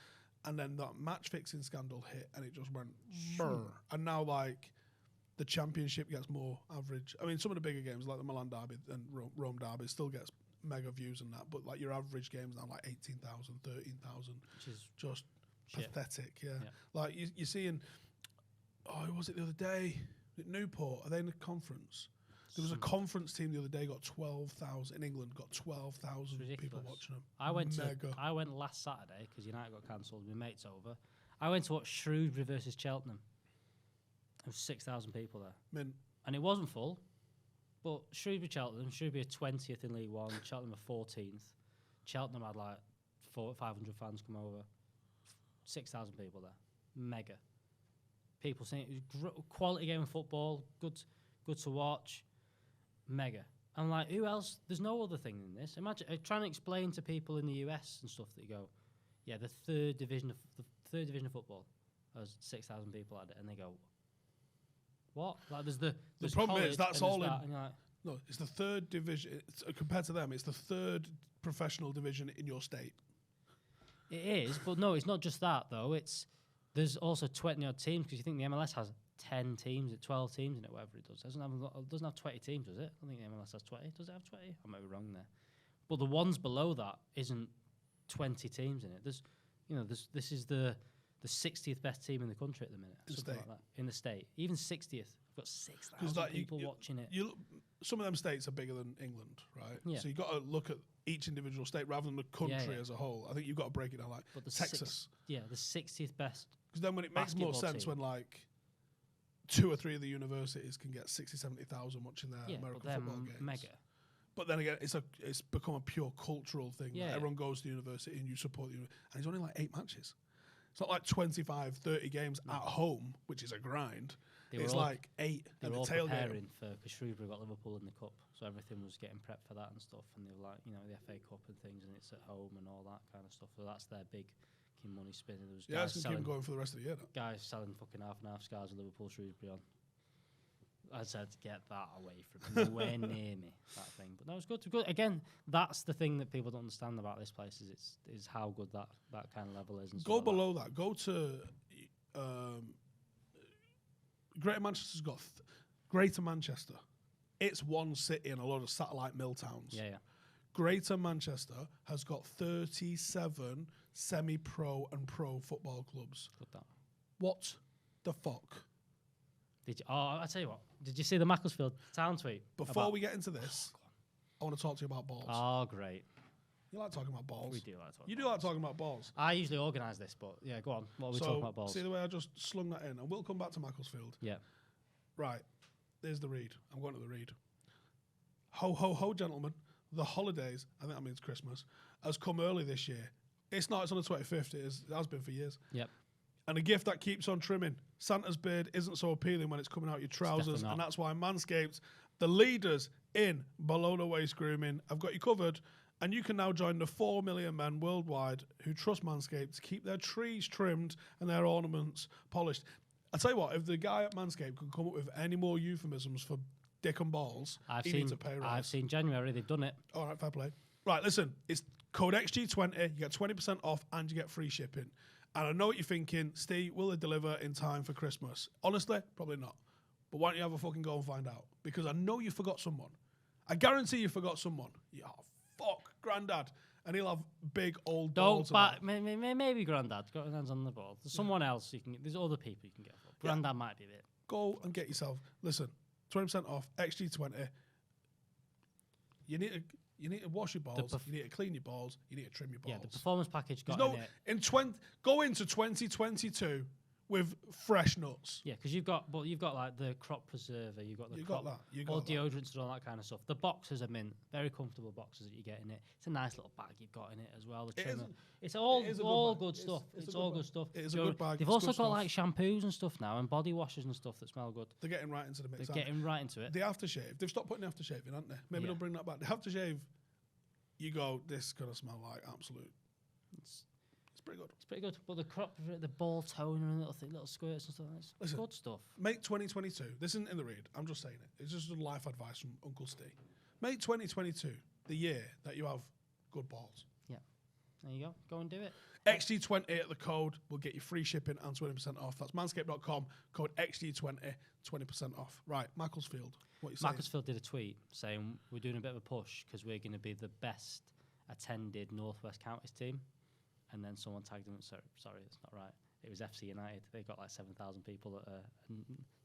And then that match fixing scandal hit and it just went brr. And now, like, the Championship gets more average. I mean, some of the bigger games, like the Milan Derby and Rome Derby, still gets mega views and that. But, like, your average games now, like 18,000, 13,000. Which is just pathetic, yeah. Like, you're seeing, who was it the other day? At Newport, are they in the conference? There was a conference team the other day, got 12,000 in England, got 12,000 people watching them. I went last Saturday because United got cancelled. My mate's over. I went to watch Shrewsbury versus Cheltenham. There was 6,000 people there, and it wasn't full. But Shrewsbury are 20th in League One. Cheltenham are 14th. Cheltenham had like 500 fans come over. 6,000 people there, mega. People saying it was quality game of football, good to watch. Mega. I'm like, who else? There's no other thing than this. Imagine trying to explain to people in the US and stuff that you go, yeah, the third division of football has 6,000 people at it, and they go, what? Like, the problem is that's all in. Like, no, it's the third division compared to them. It's the third professional division in your state. It is, but no, it's not just that though. There's also 20 odd teams because you think the MLS has 10 teams, 12 teams in it, whatever it does. It doesn't have 20 teams, does it? I think the MLS has 20. Does it have 20? I might be wrong there. But the ones below that isn't 20 teams in it. This is the 60th best team in the country at the minute. Something like that. In the state. Even 60th. We've got 6,000 people watching it. Some of them states are bigger than England, right? Yeah. So you've got to look at each individual state rather than the country as a whole. I think you've got to break it down like Texas. The 60th best. Because then when it makes more sense when like 2 or 3 of the universities can get 60, 70,000 watching their American football games. Mega. But then again, it's become a pure cultural thing. Yeah. Like everyone goes to university and you support the university. And it's only like 8 matches. It's not like 25, 30 games at home, which is a grind. It's like 8 they in were the all tailgate. preparing because Shrewsbury got Liverpool in the cup, so everything was getting prepped for that and stuff. And they were like, the FA Cup and things, and it's at home and all that kind of stuff. So that's their big money spinning. There was It's going to keep going for the rest of the year. Guys selling fucking half and half scars of Liverpool Shrewsbury on. I said, get that away from me, nowhere near me, that thing. But no, it's good. Again, that's the thing that people don't understand about this place is how good that kind of level is. And go below that. Go to Greater Manchester's got Greater Manchester. It's one city and a lot of satellite mill towns. Yeah. Greater Manchester has got 37 semi-pro and pro football clubs. What the fuck? I tell you what. Did you see the Macclesfield town tweet? Before we get into this, I want to talk to you about balls. Oh, great. You like talking about balls? We do like talking. You do like talking about balls. I usually organise this, but yeah, go on. What are we talking about balls? See the way I just slung that in, and we'll come back to Macclesfield. Yeah. Right. There's the read. I'm going to the read. Ho, ho, ho, gentlemen. The holidays, I think that means Christmas, has come early this year. It's not, it's on the 25th. It has been for years. Yep. And a gift that keeps on trimming. Santa's beard isn't so appealing when it's coming out your trousers, and that's why Manscaped, the leaders in below the waist grooming, have got you covered. And you can now join the 4 million men worldwide who trust Manscaped to keep their trees trimmed and their ornaments polished. I tell you what, if the guy at Manscaped can come up with any more euphemisms for dick and balls, he needs a pay rise. I've seen January, they've done it. All right, fair play. Right, listen, it's code XG20, you get 20% off and you get free shipping. And I know what you're thinking, Steve, will they deliver in time for Christmas? Honestly, probably not. But why don't you have a fucking go and find out? Because I know you forgot someone. I guarantee you forgot someone. Yeah, fuck, Grandad. And he'll have big old balls. Maybe Grandad. Got his hands on the ball. There's someone else you can get. There's other people you can get for. Grandad might be a bit. Go and get yourself. Listen, 20% off, XG20. You need to wash your balls. You need to clean your balls. You need to trim your balls. Yeah, the performance package got in it. Go into 2022 with fresh nuts. Yeah, because you've got like the crop preserver. You've got all deodorants and all that kind of stuff. The boxes are mint, very comfortable boxes that you get in it. It's a nice little bag you've got in it as well. The trimmer. It's all good stuff. It's all good stuff. It is a good bag. They've also got like shampoos and stuff now and body washes and stuff that smell good. They're getting right into the mix. They're getting right into it. The aftershave. They've stopped putting the aftershave in, haven't they? Maybe they'll bring that back. The aftershave. You go, this is gonna smell like absolute. It's pretty good. It's pretty good. But the crop, the ball toner and little squirts and stuff. It's good stuff. Make 2022. This isn't in the read. I'm just saying it. It's just a life advice from Uncle Steve. Make 2022 the year that you have good balls. Yeah. There you go. Go and do it. XG20 at the code will get you free shipping and 20% off. That's manscaped.com. Code XG20, 20% off. Right, Macclesfield. What are you saying? Macclesfield did a tweet saying we're doing a bit of a push because we're going to be the best attended Northwest Counties team. And then someone tagged them. Sorry, it's not right. It was FC United. They got like 7,000 people at a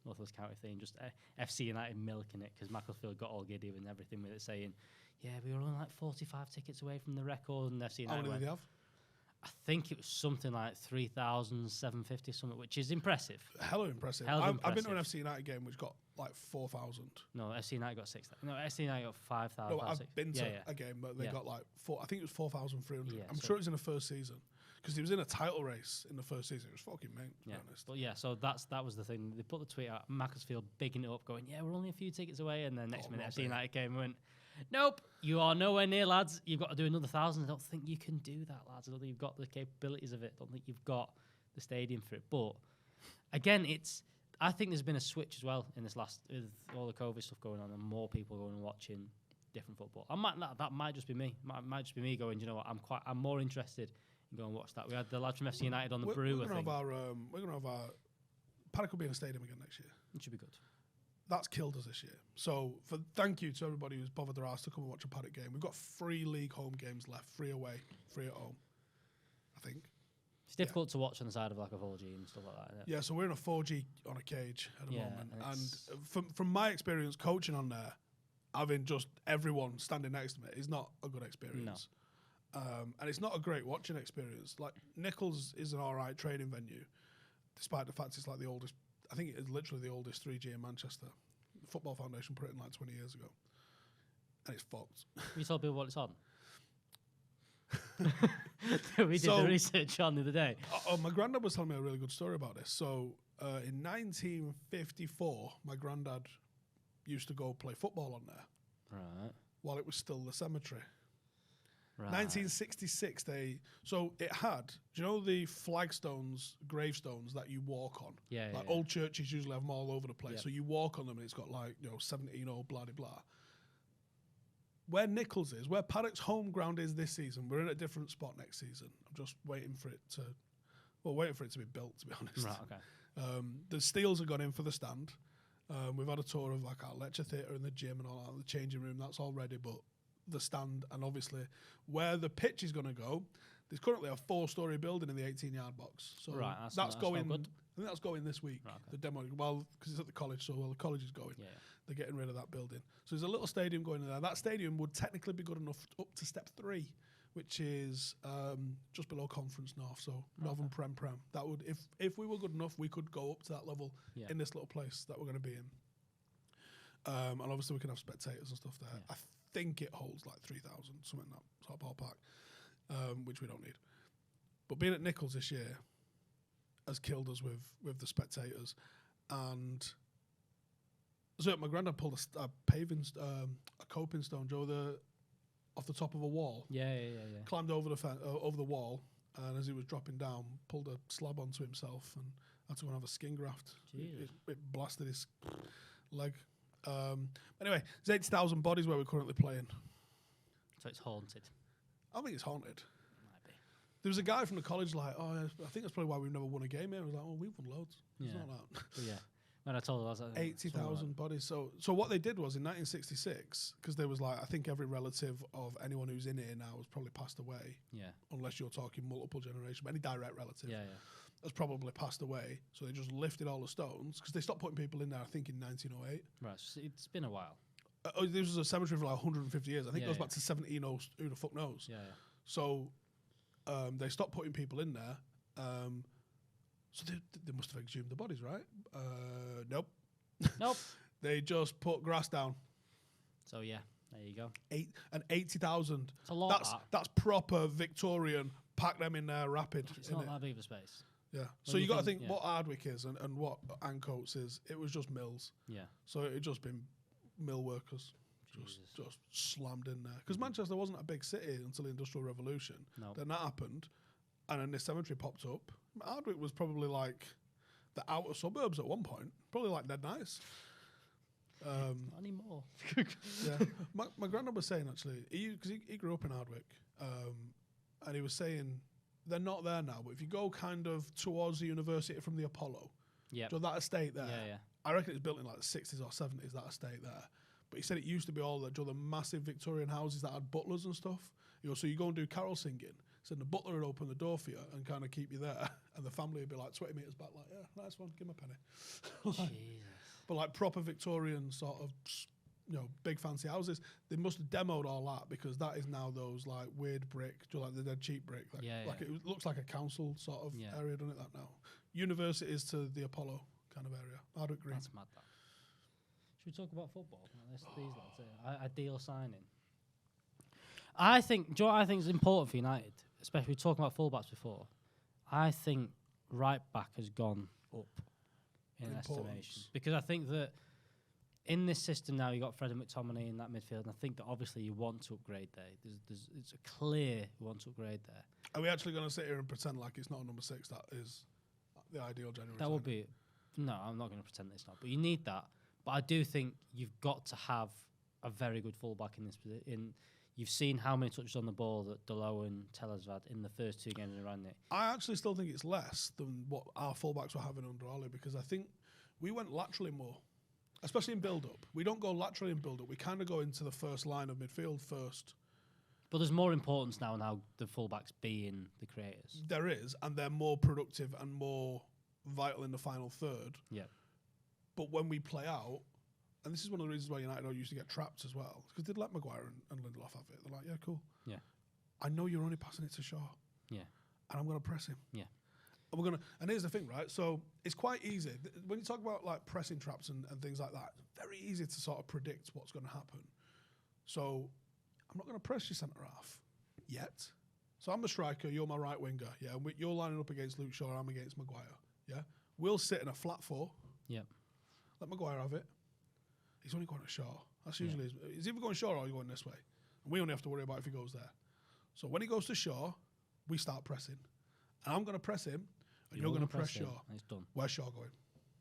Northwest County thing. Just FC United milking it because Macclesfield got all giddy and everything with it, saying, "Yeah, we were only like 45 tickets away from the record." And FC United. How many did they have? I think it was something like 3,750 something, which is impressive. Hella impressive. I've been to an FC United game which got like 4,000. No, FC United got 6,000. No, FC United got 5,000. No, I've been to a game, but they got like 4. I think it was 4,300. Yeah, I'm sure it was in the first season because he was in a title race in the first season. It was fucking mint, to be honest. But yeah, so that was the thing. They put the tweet out, Macclesfield bigging it up, going, "Yeah, we're only a few tickets away." And then next minute, FC United came and went, "Nope, you are nowhere near, lads. You've got to do another 1,000. I don't think you can do that, lads. I don't think you've got the capabilities of it. I don't think you've got the stadium for it." But again, I think there's been a switch as well in this last, with all the COVID stuff going on and more people going and watching different football. That might just be me. Might just be me going, you know what, I'm more interested in going and watch that. We had the lads from FC United on the Brew. We're going to have our Paddock will be in a stadium again next year. It should be good. That's killed us this year. So thank you to everybody who's bothered their ass to come and watch a Paddock game. We've got 3 league home games left, 3 away, 3 at home, I think. It's difficult to watch on the side of like a 4G and stuff like that. Isn't it? Yeah, so we're in a 4G on a cage at the moment. And from my experience coaching on there, having just everyone standing next to me is not a good experience. No. And it's not a great watching experience. Like, Nichols is an all right training venue, despite the fact it's like the oldest, I think it is literally the oldest 3G in Manchester. The Football Foundation put it in like 20 years ago. And it's fucked. You told people what it's on? We did the research on the other day. My granddad was telling me a really good story about this. So in 1954, my granddad used to go play football on there. Right. While it was still the cemetery. Right. 1966, it had, do you know the flagstones, gravestones that you walk on? Yeah. Like old churches usually have them all over the place. Yep. So you walk on them and it's got like, 17 old blah, blah, blah. Where Nichols is, where Paddock's home ground is this season, we're in a different spot next season. I'm just waiting for it to be built, to be honest. Right, okay. The steels have gone in for the stand. We've had a tour of like our lecture theatre and the gym and all that, the changing room, that's all ready, but the stand and obviously where the pitch is going to go, there's currently a 4-story building in the 18-yard box. So right, that's going. Good. I think that's going this week. Right, okay. The demo, because it's at the college, so while the college is going, they're getting rid of that building. So there's a little stadium going in there. That stadium would technically be good enough up to step 3, which is just below Conference North, so Northern Prem. That would, if we were good enough, we could go up to that level in this little place that we're going to be in. And obviously we can have spectators and stuff there. Yeah. I think it holds like 3,000, something in that sort of ballpark, which we don't need. But being at Nichols this year has killed us with the spectators. And so my granddad pulled a coping stone, off the top of a wall. Yeah. Climbed over the wall, and as he was dropping down, pulled a slab onto himself and had to go and have a skin graft. It blasted his leg. Anyway, there's 80,000 bodies where we're currently playing. So it's haunted. I think it's haunted. Might be. There was a guy from the college like, I think that's probably why we've never won a game here. I was like, we've won loads. It's not that. But yeah. When I told her, I was like, 80,000 bodies. So what they did was in 1966, because there was like, I think every relative of anyone who's in here now has probably passed away. Yeah. Unless you're talking multiple generations, but any direct relative. Yeah. Has probably passed away. So they just lifted all the stones because they stopped putting people in there, I think, in 1908. Right. So it's been a while. This was a cemetery for like 150 years. I think it goes back to 1700s. Who the fuck knows? Yeah. So they stopped putting people in there. So they must have exhumed the bodies, right? Nope. Nope. They just put grass down. So yeah, there you go. 80,000. It's a lot. That's proper Victorian. Pack them in there rapid. It's not that big of a space. Yeah. So you got to think what Ardwick is and what Ancoats is. It was just mills. Yeah. So it had just been mill workers. Just slammed in there. Because Manchester wasn't a big city until the Industrial Revolution. No. Then that happened. And then this cemetery popped up. Ardwick was probably like the outer suburbs at one point. Probably like dead nice. Not anymore. Yeah. My granddad was saying, actually, because he grew up in Ardwick, and he was saying, they're not there now, but if you go kind of towards the university from the Apollo, so that estate there, I reckon it's built in like the 60s or 70s, that estate there. But he said it used to be all the massive Victorian houses that had butlers and stuff. So you go and do carol singing, so the butler would open the door for you and kind of keep you there, and the family would be like 20 metres back, like, yeah, nice one, give him a penny. Jesus. But like proper Victorian sort of, big fancy houses, they must have demoed all that because that is now those like weird brick, like the dead cheap brick. Like it looks like a council sort of area, doesn't it, that now? Universities to the Apollo kind of area. Ardwick Green. That's mad, that. Should we talk about football? These lads, ideal signing. I think, do you know what I think is important for United? Especially, we were talking about fullbacks before. I think right back has gone up in estimation. Because I think that in this system now, you've got Fred and McTominay in that midfield, and I think that obviously you want to upgrade there. It's a clear you want to upgrade there. Are we actually going to sit here and pretend like it's not a number 6 that is the ideal generation? That would be... No, I'm not going to pretend it's not. But you need that. But I do think you've got to have a very good fullback in this position. You've seen how many touches on the ball that Delo and Teller's had in the first 2 games around it. I actually still think it's less than what our fullbacks were having under Ollie, because I think we went laterally more, especially in build-up. We don't go laterally in build-up. We kind of go into the first line of midfield first. But there's more importance now in how the fullbacks being the creators. There is, and they're more productive and more vital in the final third. Yeah. But when we play out, and this is one of the reasons why United used to get trapped as well, because they'd let Maguire and Lindelof have it. They're like, yeah, cool. Yeah. I know you're only passing it to Shaw. Yeah. And I'm going to press him. Yeah. And here's the thing, right? So it's quite easy. When you talk about like pressing traps and things like that, it's very easy to sort of predict what's going to happen. So I'm not going to press your centre half yet. So I'm the striker, you're my right winger. Yeah, and you're lining up against Luke Shaw, I'm against Maguire. Yeah, we'll sit in a flat 4. Yeah. Let Maguire have it. He's only going to Shaw. That's usually he's either going Shaw or he's going this way. And we only have to worry about if he goes there. So when he goes to Shaw, we start pressing. And I'm going to press him, and you're going to press Shaw. It's done. Where's Shaw going?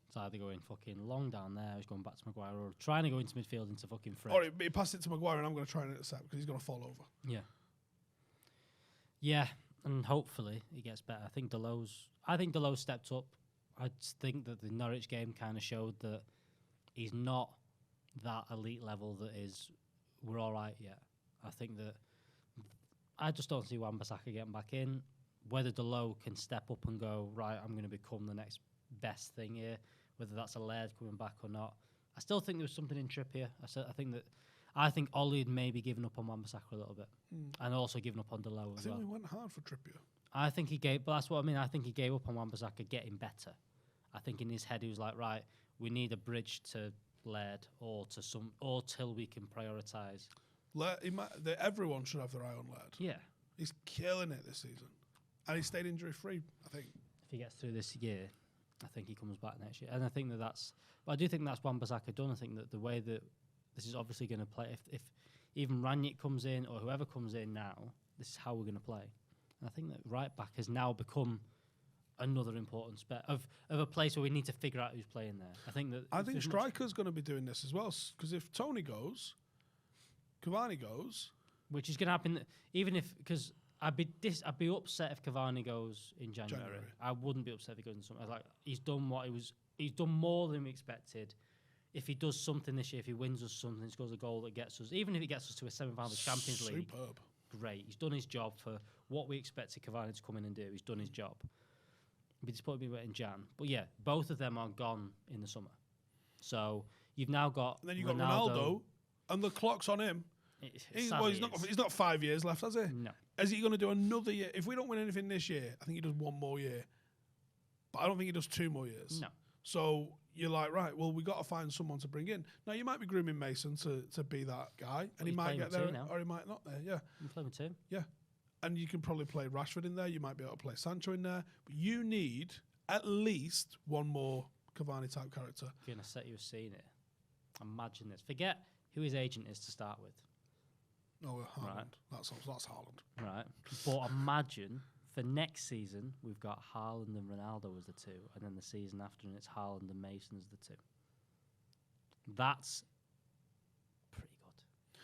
It's either going fucking long down there, he's going back to Maguire, or trying to go into midfield into fucking Fred. Or he passed it to Maguire, and I'm going to try and intercept because he's going to fall over. Yeah. Yeah, and hopefully he gets better. I think Deleu's stepped up. I just think that the Norwich game kind of showed that he's not that elite level that is, we're all right yet. I think that I just don't see Wan Bissakas getting back in. Whether Deleu can step up and go, right, I'm going to become the next best thing here, whether that's a Laird coming back or not. I still think there was something in Trippier. I think Ollie had maybe given up on Wan Bissakas a little bit, and also given up on Deleu as well. I think we went hard for Trippier. I think he gave, but that's what I mean. I think he gave up on Wan Bissakas getting better. I think in his head he was like, right, we need a bridge to Laird or till we can prioritise. Everyone should have their eye on Laird. Yeah, he's killing it this season, and he stayed injury free. I think if he gets through this year, I think he comes back next year, and I think that's. But I do think that's Wan Bissakas done. I think that the way that this is obviously going to play, if even Ranić comes in or whoever comes in now, this is how we're going to play. And I think that right back has now become another important of a place where we need to figure out who's playing there. I think striker's going to be doing this as well, because if Tony goes, Cavani goes, which is going to happen, even if because I'd be upset if Cavani goes in January. I wouldn't be upset if he goes in summer. He's done more than we expected. If he does something this year, if he wins us something, scores a goal that gets us, even if he gets us to a semi-final of the Champions League, great. He's done his job for what we expected Cavani to come in and do. He's done his job. It'd be disappointed me in Jan. But yeah, both of them are gone in the summer. So you've now got and then you've got Ronaldo, and the clock's on him. He's not 5 years left, has he? No. Is he going to do another year? If we don't win anything this year, I think he does one more year. But I don't think he does 2 more years. No. So you're like, right, well, we got to find someone to bring in. Now, you might be grooming Mason to be that guy, and he might get there, or he might not there, yeah. I'm playing with 2. Yeah. And you can probably play Rashford in there. You might be able to play Sancho in there. But you need at least one more Cavani-type character. I'm going to set you a scene here. Imagine this. Forget who his agent is to start with. Oh, Haaland. Right. That's Haaland. Right. But imagine for next season, we've got Haaland and Ronaldo as the 2, and then the season after, and it's Haaland and Mason as the 2. That's pretty good.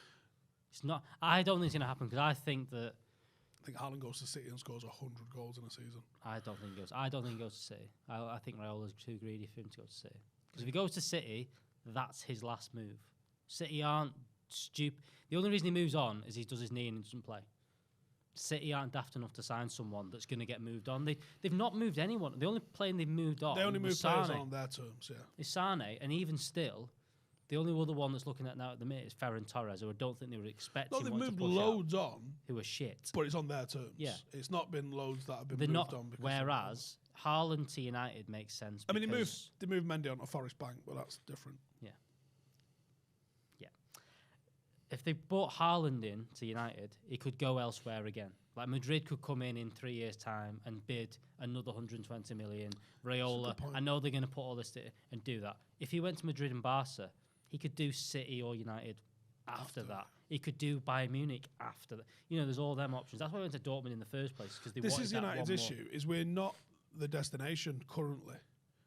It's not. I don't think it's going to happen because I think Haaland goes to City and scores 100 goals in a season. I don't think he goes to City. I think Raiola's too greedy for him to go to City. Because if he goes to City, that's his last move. City aren't stupid. The only reason he moves on is he does his knee and doesn't play. City aren't daft enough to sign someone that's going to get moved on. They've not moved anyone. The only player they've moved on. They only move players on their terms, yeah. Is Sane, and even still, the only other one that's looking at now at the minute is Ferran Torres, who I don't think they were expecting. No, they've moved loads on. Who are shit. But it's on their terms. Yeah. It's not been loads that have been moved on. Whereas Haaland to United makes sense. I mean, they moved Mendy on to Forest Bank, but that's different. Yeah. Yeah. If they brought Haaland in to United, he could go elsewhere again. Like Madrid could come in 3 years' time and bid another 120 million. Raiola, I know they're going to put all this and do that. If he went to Madrid and Barca, he could do City or United after that. He could do Bayern Munich after that. There's all them options. That's why I went to Dortmund in the first place, because they wanted that. This is United's issue, is we're not the destination currently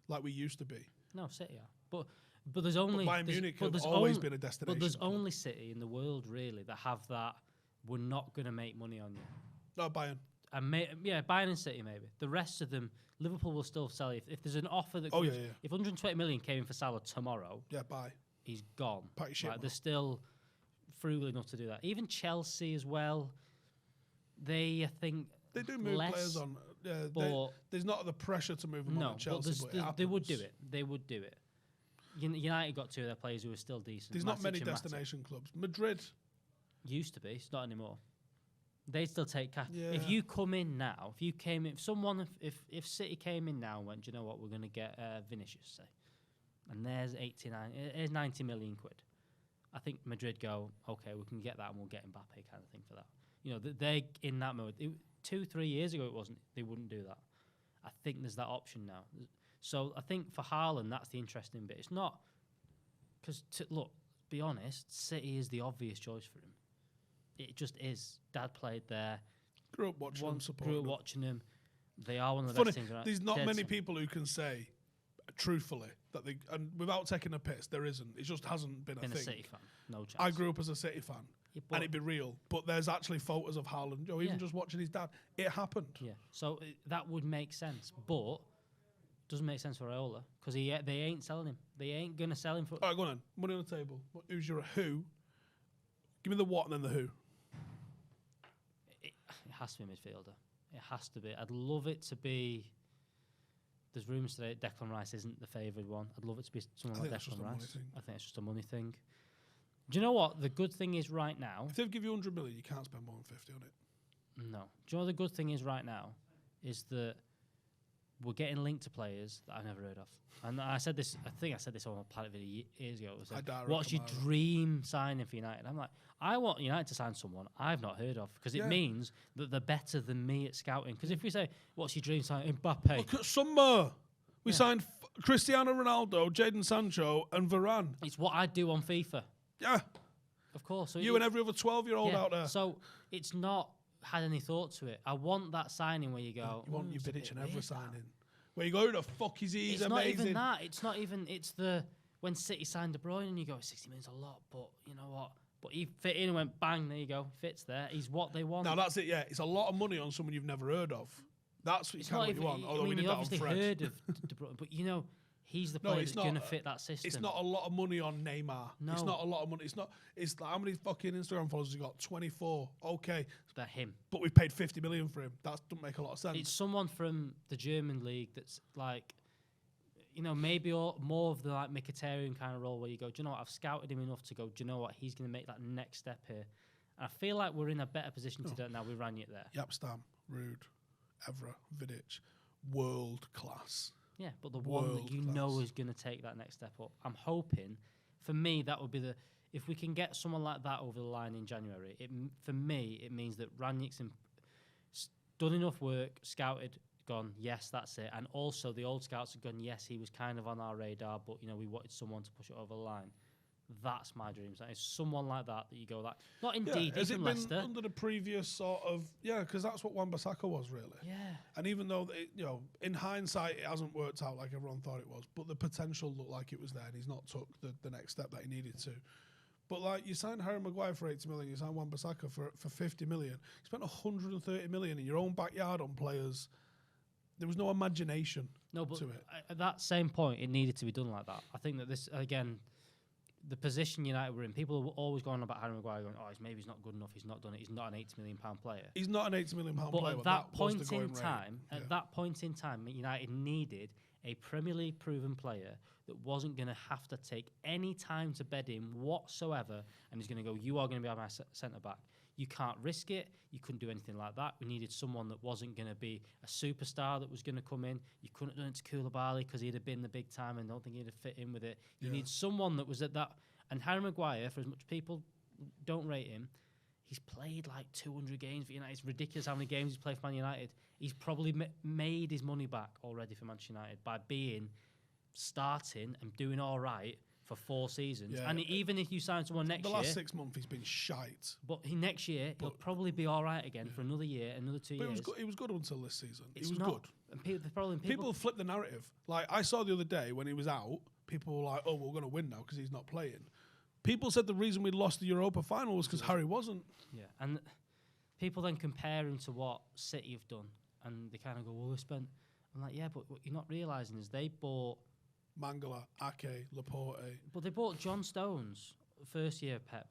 like we used to be. No, City are. But there's only... Bayern Munich have always been a destination. But there's only City in the world, really, that have that, we're not going to make money on you. No, Bayern. Bayern and City maybe. The rest of them, Liverpool will still sell you. If there's an offer that comes... If 120 million came in for Salah tomorrow... Yeah, buy. He's gone. Patty shit. They're still frugal enough to do that. Even Chelsea as well. They, I think, they do move less, players on. but There's not the pressure to move them on at Chelsea, but they would do it. They would do it. United got two of their players who were still decent. There's not many destination clubs. Madrid used to be. It's not anymore. They'd still take cash. Yeah. If you come in now, if City came in now and went, do you know what, we're going to get Vinicius, say, and there's 90 million quid. I think Madrid go, okay, we can get that and we'll get Mbappe kind of thing for that. You know, they're in that mode. 2-3 years ago, they wouldn't do that. I think there's that option now. So I think for Haaland, that's the interesting bit. It's not because look, be honest, City is the obvious choice for him. It just is. Dad played there. Grew up watching him, supporting him. Watching him. They are one of the best teams. There's not many people who can say, truthfully, that they, and without taking a piss, there isn't. It just hasn't been a thing. A City fan, no chance. I grew up as a City fan, and it'd be real. But there's actually photos of Haaland, even just watching his dad. It happened. Yeah. So that would make sense, but doesn't make sense for Raiola because they ain't selling him. They ain't gonna sell him for. All right, go on. Money on the table. Who's your who? Give me the what and then the who. It has to be a midfielder. It has to be. I'd love it to be. There's rumours today Declan Rice isn't the favoured one. I'd love it to be someone like Declan Rice. I think it's just a money thing. Do you know what the good thing is right now? If they give you 100 million, you can't spend more than 50 on it. No. Do you know what the good thing is right now? Is that we're getting linked to players that I've never heard of. And I said this. I think I said this on a Paddock video years ago. It was like, what's your dream signing for United? I'm like, I want United to sign someone I've not heard of because it means that they're better than me at scouting. Because if we say, what's your dream signing? Mbappe. Look at summer. We signed Cristiano Ronaldo, Jadon Sancho, and Varane. It's what I do on FIFA. Yeah. Of course. So you and every other 12-year-old out there. So it's not had any thought to it. I want that signing where you go. You want your Vidic and every signing. Where you go, who the fuck is he? He's it's amazing. Not even that. It's not even. It's the when City signed De Bruyne and you go, 60 million's a lot, but you know what? But he fit in and went bang. There you go. Fits there. He's what they want. Now that's it. Yeah, it's a lot of money on someone you've never heard of. That's what you want. Although we did that on Fred. Heard of De Bruyne, but you know. He's the player that's going to fit that system. It's not a lot of money on Neymar. No. It's not a lot of money. It's not. It's like, how many fucking Instagram followers has he got? 24. Okay. They're him. But we paid 50 million for him. That doesn't make a lot of sense. It's someone from the German league that's like, you know, maybe more of the like Mkhitaryan kind of role where you go, do you know what? I've scouted him enough to go, do you know what? He's going to make that next step here. And I feel like we're in a better position to do it now with Ranić there. Yapstam, Rude, Evra, Vidic, world class. Yeah, but the one that you know is going to take that next step up. I'm hoping, for me, that would be if we can get someone like that over the line in January, for me, it means that Ranić's done enough work, scouted, gone, yes, that's it. And also the old scouts have gone, yes, he was kind of on our radar, but, you know, we wanted someone to push it over the line. That's my dream. It's someone like that you go like, not indeed. Has it been Leicester. Under the previous sort of because that's what Wan Bissakas was really. Yeah. And even though in hindsight it hasn't worked out like everyone thought it was, but the potential looked like it was there, and he's not took the next step that he needed to. But like you signed Harry Maguire for 80 million, you signed Wan Bissakas for 50 million. You spent 130 million in your own backyard on players. There was no imagination to it. At that same point, it needed to be done like that. I think that this again. The position United were in, people are always going on about Harry Maguire going, maybe he's not good enough, he's not done it, he's not an £80 million player. He's not an £80 million player, but at that point in time, United needed a Premier League proven player that wasn't going to have to take any time to bed in whatsoever, and he's going to go, you are going to be my centre-back. You can't risk it. You couldn't do anything like that. We needed someone that wasn't going to be a superstar that was going to come in. You couldn't have done it to Koulibaly because he'd have been the big time and I don't think he'd have fit in with it. You need someone that was at that. And Harry Maguire, for as much people don't rate him, he's played like 200 games for United. It's ridiculous how many games he's played for Man United. He's probably made his money back already for Manchester United by starting and doing all right for 4 seasons. Yeah. And even if you sign someone next year... The last 6 months, he's been shite. But next year, he'll probably be all right again for another year, another 2 years. He was good until this season. He was good. And people flip the narrative. Like, I saw the other day when he was out, people were like, we're going to win now because he's not playing. People said the reason we lost the Europa final was because Harry wasn't. Yeah, and people then compare him to what City have done. And they kind of go, they spent... I'm like, yeah, but what you're not realising is they bought... Mangala, Ake, Laporte. But they bought John Stones, first year of Pep,